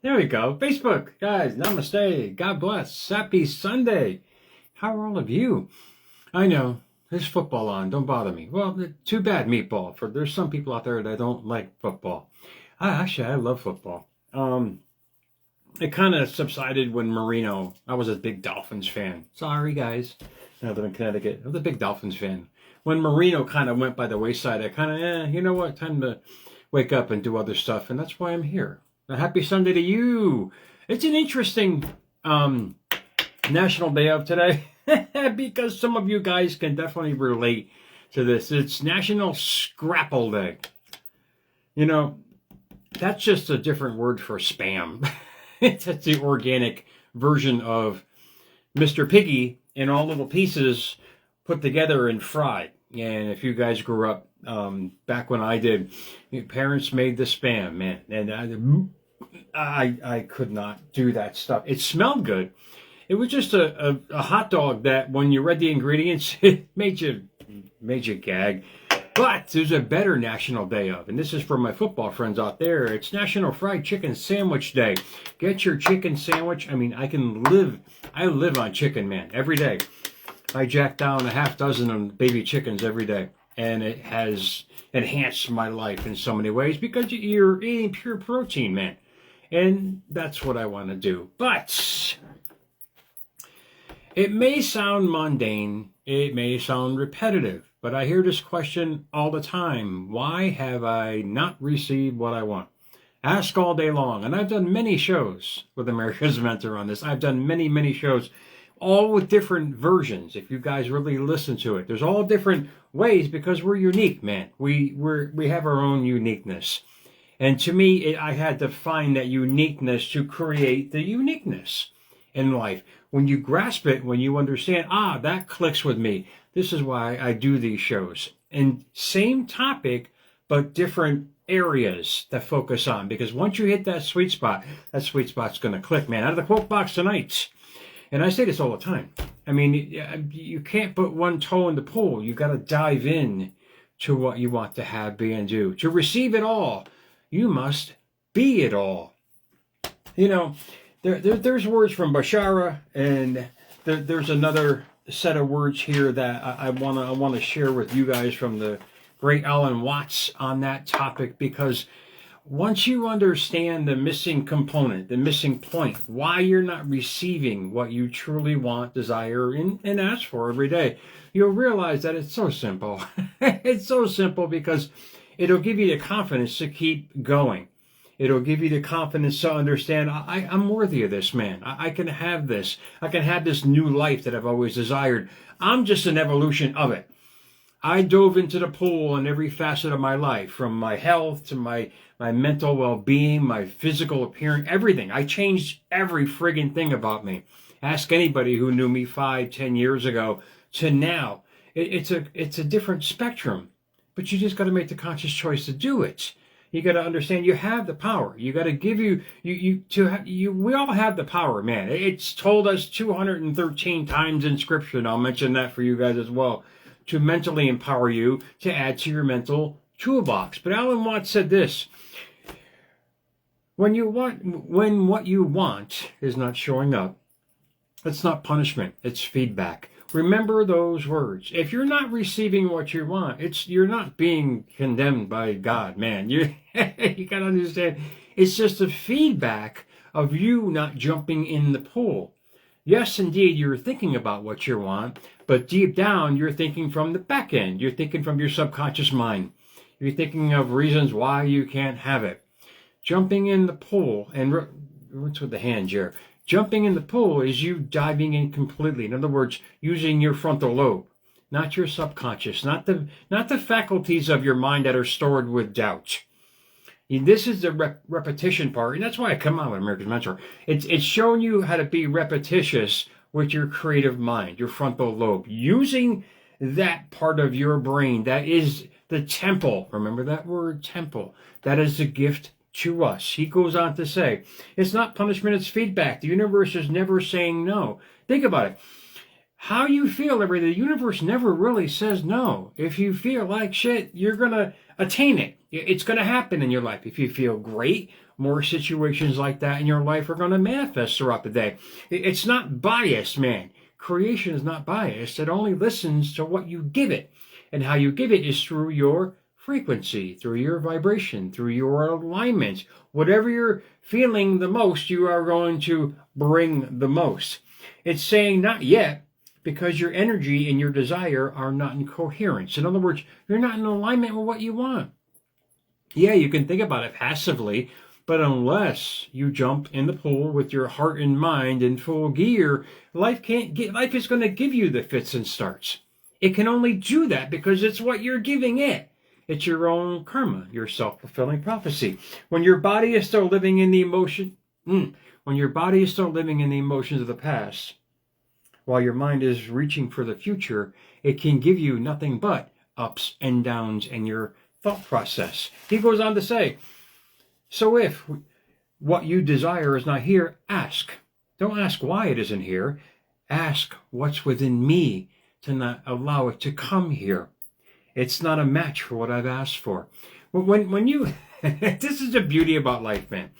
There we go. Facebook, guys, namaste. God bless. Happy Sunday. How are all of you? I know, there's football on. Don't bother me. Well, too bad, Meatball. For there's some people out there that don't like football. I love football. It kind of subsided when Marino. I was a big Dolphins fan. Sorry, guys. I live in Connecticut. I was a big Dolphins fan. When Marino kind of went by the wayside, I kind of, you know what? Time to wake up and do other stuff, and that's why I'm here. A happy Sunday to you. It's an interesting National Day of today because some of you guys can definitely relate to this. It's National Scrapple Day. You know, that's just a different word for spam. It's the organic version of Mr. Piggy in all little pieces put together and fried. And if you guys grew up back when I did, your parents made the spam, man. And I could not do that stuff. It smelled good. It was just a hot dog that when you read the ingredients, it made you gag. But there's a better National Day of, and this is for my football friends out there. It's National Fried Chicken Sandwich Day. Get your chicken sandwich. I mean, I live on chicken, man, every day. I jack down a half dozen of baby chickens every day, and it has enhanced my life in so many ways because you're eating pure protein, man. And that's what I want to do. But it may sound mundane, it may sound repetitive, but I hear this question all the time. Why have I not received what I want? Ask all day long. And I've done many shows with America's Mentor on this. I've done many, many shows, all with different versions. If you guys really listen to it, there's all different ways because we're unique, man. We have our own uniqueness. And to me, I had to find that uniqueness to create the uniqueness in life. When you grasp it, when you understand, that clicks with me. This is why I do these shows. And same topic, but different areas to focus on. Because once you hit that sweet spot's going to click, man. Out of the quote box tonight. And I say this all the time. I mean, you can't put one toe in the pool. You got to dive in to what you want to have, be, and do. To receive it all, you must be it all. You know, there's words from Bashara, and there's another set of words here that I want to share with you guys from the great Alan Watts on that topic, because once you understand the missing component, the missing point, why you're not receiving what you truly want, desire, and ask for every day, you'll realize that it's so simple. It's so simple because it'll give you the confidence to keep going. It'll give you the confidence to understand, I'm worthy of this, man. I can have this. I can have this new life that I've always desired. I'm just an evolution of it. I dove into the pool in every facet of my life, from my health to my mental well-being, my physical appearance, everything. I changed every friggin' thing about me. Ask anybody who knew me 5-10 years ago to now. It's a different spectrum, but you just got to make the conscious choice to do it. You got to understand you have the power. You got to give we all have the power, man. It's told us 213 times in scripture, and I'll mention that for you guys as well, to mentally empower you to add to your mental toolbox. But Alan Watts said this: when what you want is not showing up, it's not punishment, it's feedback. Remember those words. If you're not receiving what you want, you're not being condemned by God, man. You gotta understand, it's just a feedback of you not jumping in the pool. Yes, indeed, you're thinking about what you want, but deep down, you're thinking from the back end. You're thinking from your subconscious mind. You're thinking of reasons why you can't have it. Jumping in the pool, and what's with the hand here? Jumping in the pool is you diving in completely. In other words, using your frontal lobe, not your subconscious, not the faculties of your mind that are stored with doubt. And this is the repetition part, and that's why I come on with America's Mentor. It's showing you how to be repetitious with your creative mind, your frontal lobe, using that part of your brain that is the temple. Remember that word, temple. That is the gift to us. He goes on to say, it's not punishment, it's feedback. The universe is never saying no. Think about it. How you feel every day, the universe never really says no. If you feel like shit, you're going to attain it. It's going to happen in your life. If you feel great, more situations like that in your life are going to manifest throughout the day. It's not biased, man. Creation is not biased. It only listens to what you give it. And how you give it is through your frequency, through your vibration, through your alignment. Whatever you're feeling the most, you are going to bring the most. It's saying not yet, because your energy and your desire are not in coherence. In other words, you're not in alignment with what you want. Yeah, you can think about it passively, but unless you jump in the pool with your heart and mind in full gear, life is going to give you the fits and starts. It can only do that because it's what you're giving it. It's your own karma, your self-fulfilling prophecy. When your body is still living in the emotions of the past, while your mind is reaching for the future, it can give you nothing but ups and downs in your thought process. He goes on to say, so if what you desire is not here, ask. Don't ask why it isn't here. Ask what's within me to not allow it to come here. It's not a match for what I've asked for. When you, this is the beauty about life, man.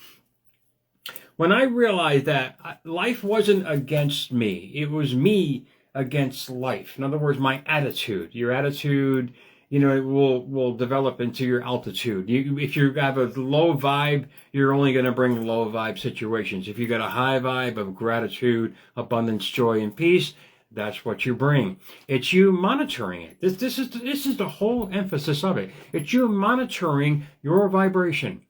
When I realized that life wasn't against me, it was me against life. In other words, my attitude. Your attitude, it will develop into your altitude. If you have a low vibe, you're only going to bring low vibe situations. If you got a high vibe of gratitude, abundance, joy, and peace, that's what you bring. It's you monitoring it. This is the whole emphasis of it. It's you monitoring your vibration.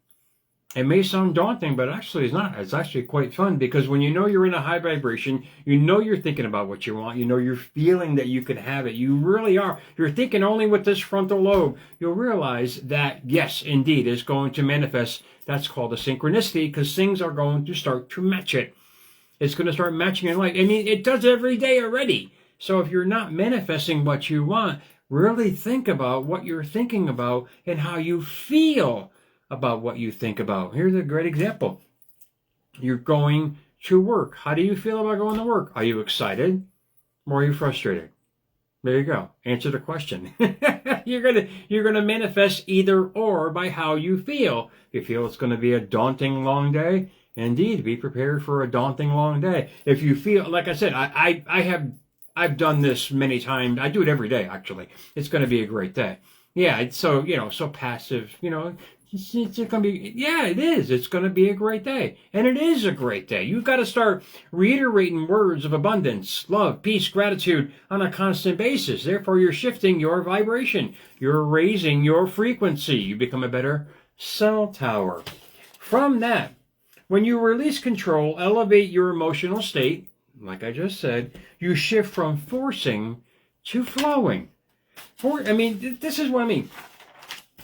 It may sound daunting, but actually it's not. It's actually quite fun, because when you know you're in a high vibration, you know you're thinking about what you want, you're feeling that you can have it. You really are. You're thinking only with this frontal lobe. You'll realize that, yes, indeed, it's going to manifest. That's called a synchronicity, because things are going to start to match it. It's going to start matching in life. I mean, it does every day already. So if you're not manifesting what you want, really think about what you're thinking about and how you feel about what you think about. Here's a great example. You're going to work. How do you feel about going to work? Are you excited or are you frustrated? There you go. Answer the question. You're gonna manifest either or by how you feel. If you feel it's going to be a daunting long day, indeed, be prepared for a daunting long day. If you feel, like I said, I've done this many times. I do it every day, actually. It's going to be a great day. Yeah, it's so passive, It's going to be, yeah, it is. It's going to be a great day. And it is a great day. You've got to start reiterating words of abundance, love, peace, gratitude on a constant basis. Therefore, you're shifting your vibration. You're raising your frequency. You become a better cell tower. From that, when you release control, elevate your emotional state, like I just said, you shift from forcing to flowing. This is what I mean.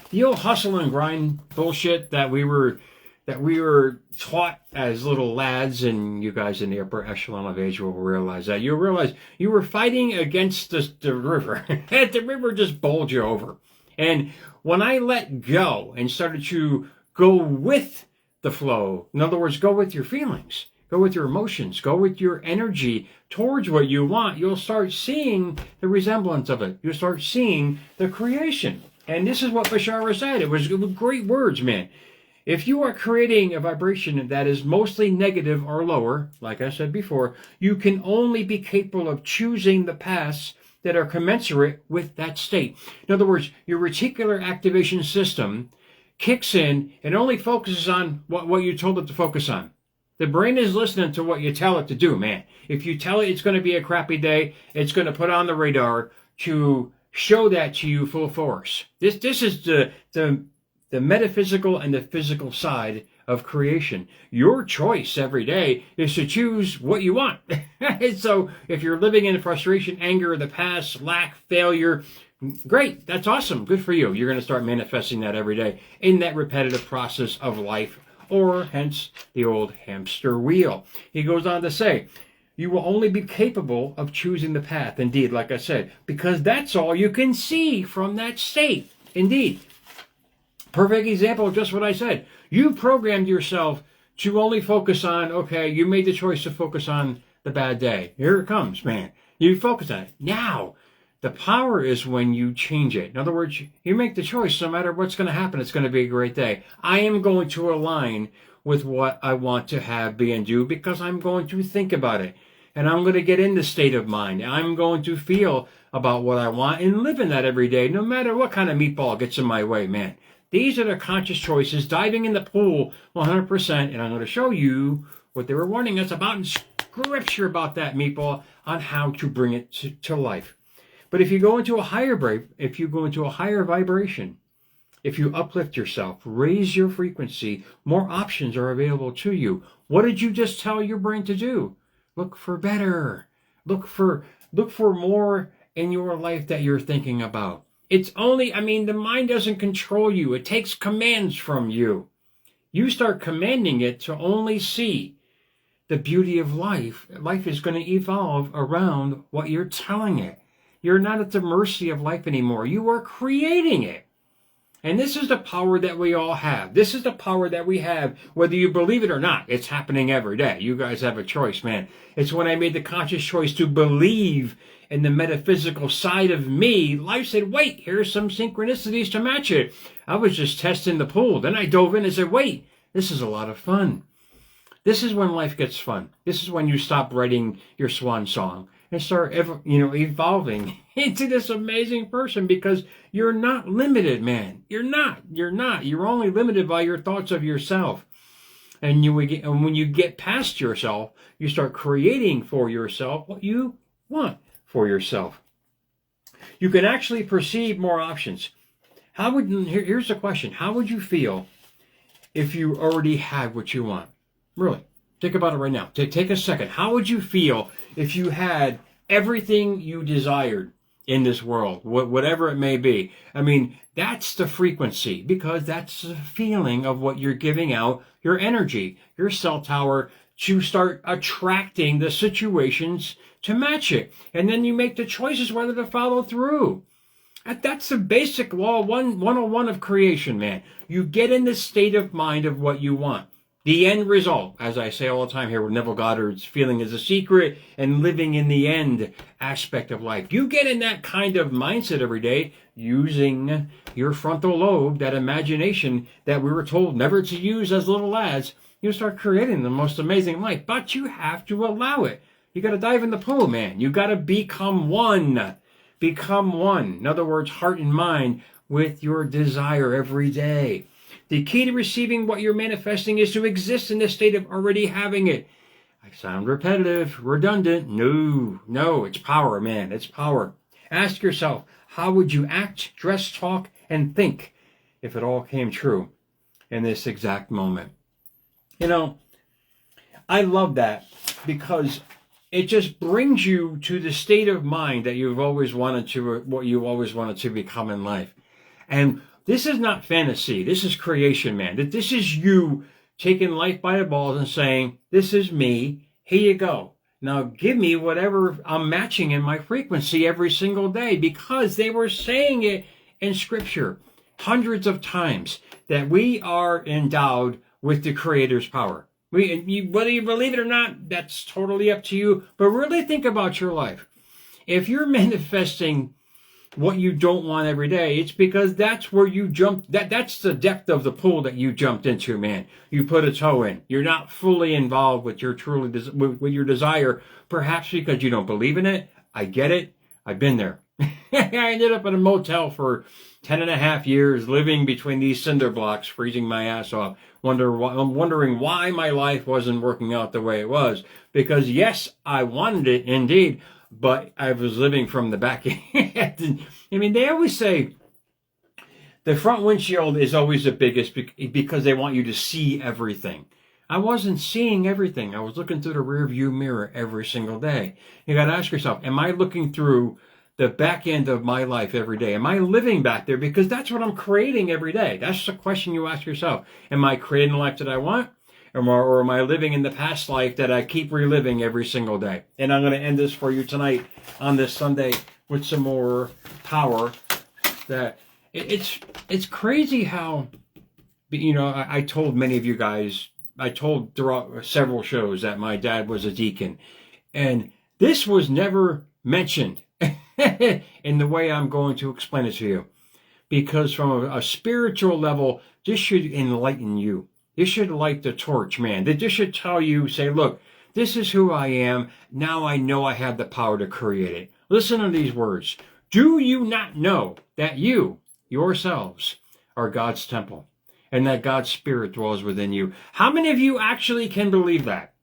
The old hustle and grind bullshit that we were taught as little lads, and you guys in the upper echelon of age will realize that. You'll realize you were fighting against the river. The river just bowled you over. And when I let go and started to go with the flow, in other words, go with your feelings, go with your emotions, go with your energy towards what you want, you'll start seeing the resemblance of it. You'll start seeing the creation. And this is what Bashara said. It was great words, man. If you are creating a vibration that is mostly negative or lower, like I said before, you can only be capable of choosing the paths that are commensurate with that state. In other words, your reticular activation system kicks in and only focuses on what you told it to focus on. The brain is listening to what you tell it to do, man. If you tell it it's going to be a crappy day, it's going to put on the radar to show that to you full force. This is the metaphysical and the physical side of creation. Your choice every day is to choose what you want. So if you're living in frustration, anger, the past, lack, failure, great. That's awesome. Good for you. You're going to start manifesting that every day in that repetitive process of life, or hence the old hamster wheel. He goes on to say, you will only be capable of choosing the path, indeed, like I said, because that's all you can see from that state. Indeed. Perfect example of just what I said. You programmed yourself to only focus on, okay, you made the choice to focus on the bad day. Here it comes, man. You focus on it. Now, the power is when you change it. In other words, you make the choice, no matter what's going to happen, it's going to be a great day. I am going to align with what I want to have, be, and do because I'm going to think about it. And I'm going to get in the state of mind. I'm going to feel about what I want and live in that every day, no matter what kind of meatball gets in my way, man. These are the conscious choices, diving in the pool 100%. And I'm going to show you what they were warning us about in Scripture about that meatball on how to bring it to life. But if you go into a higher vibration, if you uplift yourself, raise your frequency, more options are available to you. What did you just tell your brain to do? Look for better. Look for more in your life that you're thinking about. It's only, the mind doesn't control you. It takes commands from you. You start commanding it to only see the beauty of life. Life is going to evolve around what you're telling it. You're not at the mercy of life anymore. You are creating it. And this is the power that we all have. This is the power that we have, whether you believe it or not. It's happening every day. You guys have a choice, man. It's when I made the conscious choice to believe in the metaphysical side of me. Life said, wait, here's some synchronicities to match it. I was just testing the pool. Then I dove in and said, wait, this is a lot of fun. This is when life gets fun. This is when you stop writing your swan song and start, evolving into this amazing person, because you're not limited, man. You're not. You're only limited by your thoughts of yourself. And when you get past yourself, you start creating for yourself what you want for yourself. You can actually perceive more options. Here's the question. How would you feel if you already had what you want? Really, think about it right now. Take a second. How would you feel if you had everything you desired in this world, whatever it may be? That's the frequency, because that's the feeling of what you're giving out, your energy, your cell tower, to start attracting the situations to match it. And then you make the choices whether to follow through. That's the basic law, 101 of creation, man. You get in the state of mind of what you want. The end result, as I say all the time here with Neville Goddard's Feeling is a Secret and Living in the End aspect of life. You get in that kind of mindset every day using your frontal lobe, that imagination that we were told never to use as little lads. You start creating the most amazing life, but you have to allow it. You got to dive in the pool, man. You got to become one. Become one. In other words, heart and mind with your desire every day. The key to receiving what you're manifesting is to exist in the state of already having it. I sound repetitive, redundant. No, it's power, man. It's power. Ask yourself, how would you act, dress, talk, and think if it all came true in this exact moment? I love that, because it just brings you to the state of mind that you've always wanted to, what you always wanted to become in life. And this is not fantasy. This is creation, man. This is you taking life by the balls and saying, this is me. Here you go. Now give me whatever I'm matching in my frequency every single day, because they were saying it in Scripture hundreds of times that we are endowed with the Creator's power. Whether you believe it or not, that's totally up to you. But really think about your life. If you're manifesting what you don't want every day, it's because that's where you jumped. That's the depth of the pool that you jumped into, man. You put a toe in. You're not fully involved with your with your desire, perhaps because you don't believe in it. I get it. I've been there. I ended up in a motel for 10 and a half years, living between these cinder blocks, freezing my ass off, wondering why my life wasn't working out the way it was. Because yes, I wanted it indeed, but I was living from the back end. They always say the front windshield is always the biggest because they want you to see everything. I wasn't seeing everything. I was looking through the rear view mirror every single day. You got to ask yourself, am I looking through the back end of my life every day? Am I living back there? Because that's what I'm creating every day. That's the question you ask yourself. Am I creating the life that I want? Or am I living in the past life that I keep reliving every single day? And I'm going to end this for you tonight on this Sunday with some more power. That it's crazy how, I told many of you guys, I told throughout several shows that my dad was a deacon. And this was never mentioned in the way I'm going to explain it to you. Because from a spiritual level, this should enlighten you. This should light the torch, man. This should tell you, say, look, this is who I am. Now I know I have the power to create it. Listen to these words. Do you not know that you, yourselves, are God's temple and that God's Spirit dwells within you? How many of you actually can believe that?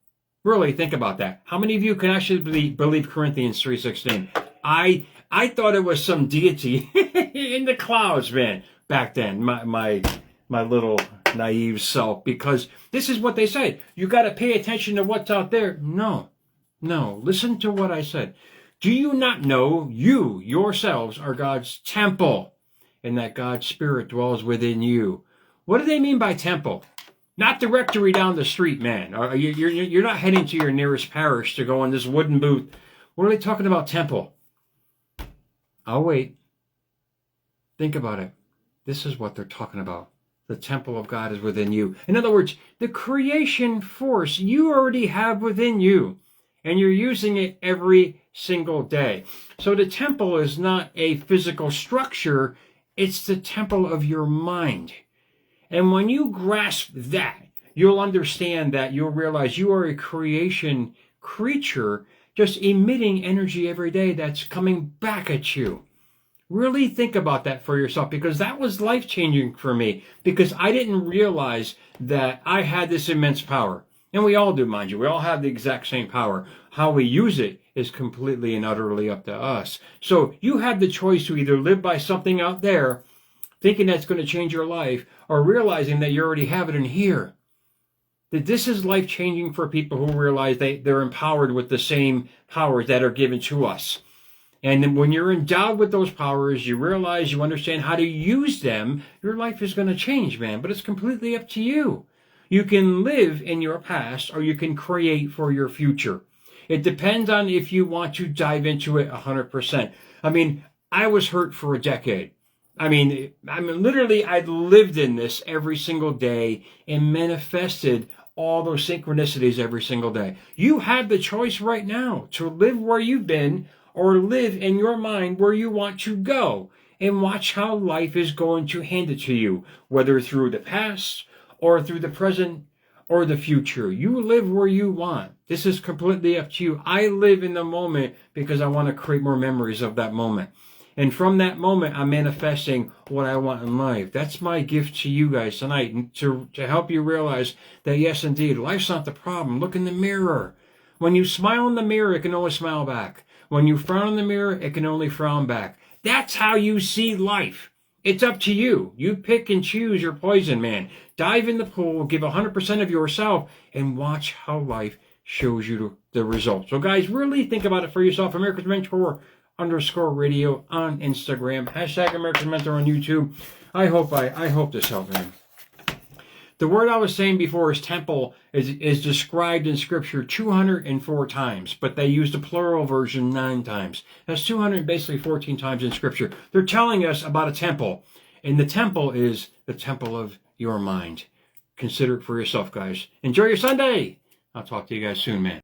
Really, think about that. How many of you can actually believe Corinthians 3:16? I thought it was some deity in the clouds, man, back then, my little naive self, because this is what they say. You got to pay attention to what's out there. No, listen to what I said. Do you not know you yourselves are God's temple and that God's Spirit dwells within you? What do they mean by temple? Not the rectory down the street, man. You're not heading to your nearest parish to go in this wooden booth. What are they talking about, temple? I'll wait. Think about it. This is what they're talking about. The temple of God is within you. In other words, the creation force you already have within you, and you're using it every single day. So the temple is not a physical structure. It's the temple of your mind. And when you grasp that, you'll understand that you'll realize you are a creation creature just emitting energy every day that's coming back at you. Really think about that for yourself, because that was life-changing for me, because I didn't realize that I had this immense power. And we all do, mind you. We all have the exact same power. How we use it is completely and utterly up to us. So you have the choice to either live by something out there, thinking that's going to change your life, or realizing that you already have it in here. That this is life-changing for people who realize they're empowered with the same powers that are given to us. And then when you're endowed with those powers, you realize, you understand how to use them, your life is going to change, man. But it's completely up to you. You can live in your past, or you can create for your future. It depends on if you want to dive into it 100%. I mean, I was hurt for a decade. I mean, literally, I lived in this every single day and manifested all those synchronicities every single day. You have the choice right now to live where you've been, or live in your mind where you want to go, and watch how life is going to hand it to you, whether through the past or through the present or the future. You live where you want. This is completely up to you. I live in the moment because I want to create more memories of that moment. And from that moment, I'm manifesting what I want in life. That's my gift to you guys tonight, to help you realize that, yes, indeed, life's not the problem. Look in the mirror. When you smile in the mirror, it can only smile back. When you frown in the mirror, it can only frown back. That's how you see life. It's up to you. You pick and choose your poison, man. Dive in the pool, give 100% of yourself, and watch how life shows you the results. So, guys, really think about it for yourself. America's Mentor _radio on Instagram. # America's Mentor on YouTube. I hope this helped, man. The word I was saying before is temple is described in Scripture 204 times, but they use the plural version 9 times. That's 200, basically 14 times in Scripture. They're telling us about a temple, and the temple is the temple of your mind. Consider it for yourself, guys. Enjoy your Sunday. I'll talk to you guys soon, man.